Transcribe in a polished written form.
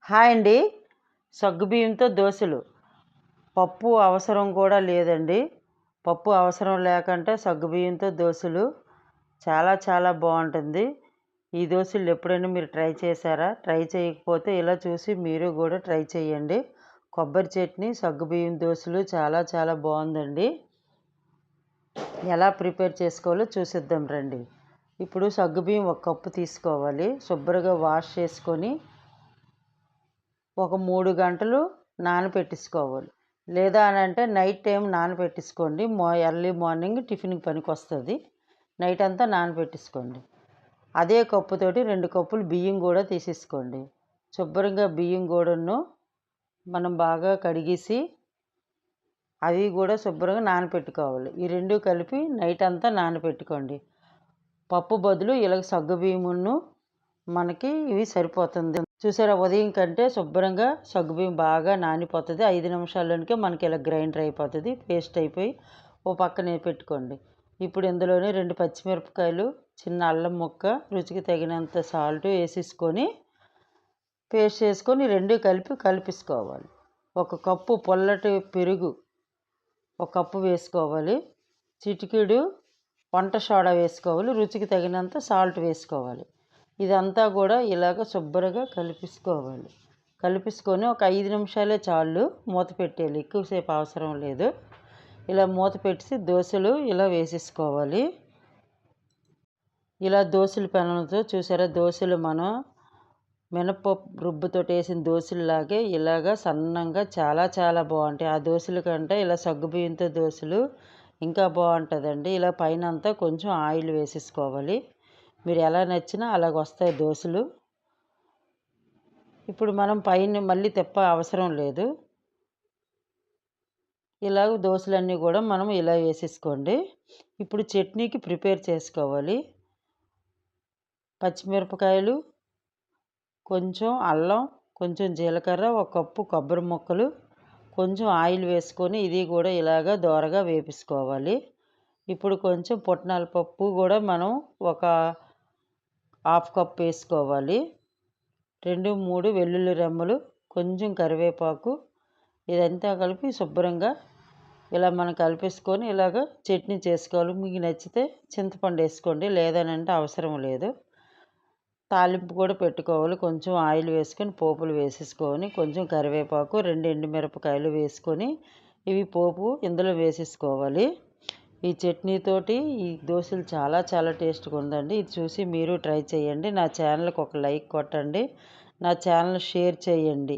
Hi అండి. సగ్గుబియ్యంతో దోశలు. పప్పు అవసరం కూడా లేదండి. పప్పు అవసరం లేకుండా సగ్గుబియ్యంతో దోశలు చాలా చాలా బాగుంటుంది. ఈ దోశలు ఎప్పుడైనా మీరు ట్రై చేశారా? ట్రై చేయకపోతే ఇలా చూసి మీరు కూడా ట్రై చేయండి. కొబ్బరి చట్నీ సగ్గుబియ్యం దోశలు చాలా చాలా బాగుందండి. ఎలా ప్రిపేర్ చేసుకోవాలో చూసిద్దాం రండి. ఇప్పుడు సగ్గుబియ్యం ఒక కప్పు తీసుకోవాలి. శుభ్రంగా వాష్ చేసుకొని ఒక 3 గంటలు నానబెట్టేసుకోవాలి. లేదా అని అంటే నైట్ టైం నానబెట్టేసుకోండి. ఎర్లీ మార్నింగ్ టిఫిన్కి పనికొస్తుంది. నైట్ అంతా నానబెట్టేసుకోండి. అదే కప్పుతోటి 2 కప్పులు బియ్యం కూడా తీసేసుకోండి. శుభ్రంగా బియ్యం కూడాను మనం బాగా కడిగేసి అవి కూడా శుభ్రంగా నానబెట్టుకోవాలి. ఈ రెండు కలిపి నైట్ అంతా నానబెట్టుకోండి. పప్పు బదులు ఇలా సగ్గుబియ్యమును మనకి ఇవి సరిపోతుంది. చూసారా, ఉదయం కంటే శుభ్రంగా సగ్గుబియ్యం బాగా నానిపోతుంది. 5 నిమిషాల్లోనికే మనకి ఇలా గ్రైండర్ అయిపోతుంది. పేస్ట్ అయిపోయి ఓ పక్కనే పెట్టుకోండి. ఇప్పుడు ఇందులోనే 2 పచ్చిమిరపకాయలు, చిన్న అల్లం ముక్క, రుచికి తగినంత సాల్ట్ వేసేసుకొని పేస్ట్ చేసుకొని రెండు కలిపేసుకోవాలి. 1 కప్పు పొల్లటి పెరుగు 1 కప్పు వేసుకోవాలి. చిటికెడు వంట సోడా వేసుకోవాలి. రుచికి తగినంత సాల్ట్ వేసుకోవాలి. ఇదంతా కూడా ఇలాగ శుభ్రంగా కలిపేసుకొని ఒక 5 నిమిషాలే చాలు. మూత పెట్టేయాలి, ఎక్కువసేపు అవసరం లేదు. ఇలా మూత పెట్టేసి దోశలు ఇలా వేసేసుకోవాలి. ఇలా దోశల పెనంతో చూసారా, దోశలు మనం మినపప్పు రుబ్బుతో వేసిన దోశలాగే ఇలాగ సన్నంగా చాలా చాలా బాగుంటాయి. ఆ దోశల కంటే ఇలా సగ్గుబియ్యంతో దోశలు ఇంకా బాగుంటుందండి. ఇలా పైన అంతా కొంచెం ఆయిల్ వేసేసుకోవాలి. మీరు ఎలా నచ్చినా అలాగ వస్తాయి దోశలు. ఇప్పుడు మనం పైన మళ్ళీ తిప్ప అవసరం లేదు. ఇలాగ దోశలన్నీ కూడా మనం ఇలా వేసేసుకోండి. ఇప్పుడు చట్నీకి ప్రిపేర్ చేసుకోవాలి. పచ్చిమిరపకాయలు, కొంచెం అల్లం, కొంచెం జీలకర్ర, 1 కప్పు కొబ్బరి ముక్కలు, కొంచెం ఆయిల్ వేసుకొని ఇది కూడా ఇలాగ దోరగా వేపించుకోవాలి. ఇప్పుడు కొంచెం పుట్నాల పప్పు కూడా మనం ఒక 1/2 కప్పు వేసుకోవాలి. 2-3 వెల్లుల్లి రెమ్మలు, కొంచెం కరివేపాకు, ఇదంతా కలిపి శుభ్రంగా ఇలా మనం కలిపేసుకొని ఇలాగ చట్నీ చేసుకోవాలి. మీకు నచ్చితే చింతపండు వేసుకోండి, లేదనంటే అవసరం లేదు. తాలింపు కూడా పెట్టుకోవాలి. కొంచెం ఆయిల్ వేసుకొని పోపులు వేసేసుకొని కొంచెం కరివేపాకు, 2 ఎండుమిరపకాయలు వేసుకొని ఇవి పోపు ఇందులో వేసేసుకోవాలి. ఈ చట్నీతోటి ఈ దోశలు చాలా చాలా టేస్ట్గా ఉందండి. ఇది చూసి మీరు ట్రై చేయండి. నా ఛానల్కి ఒక లైక్ కొట్టండి. నా ఛానల్ షేర్ చేయండి.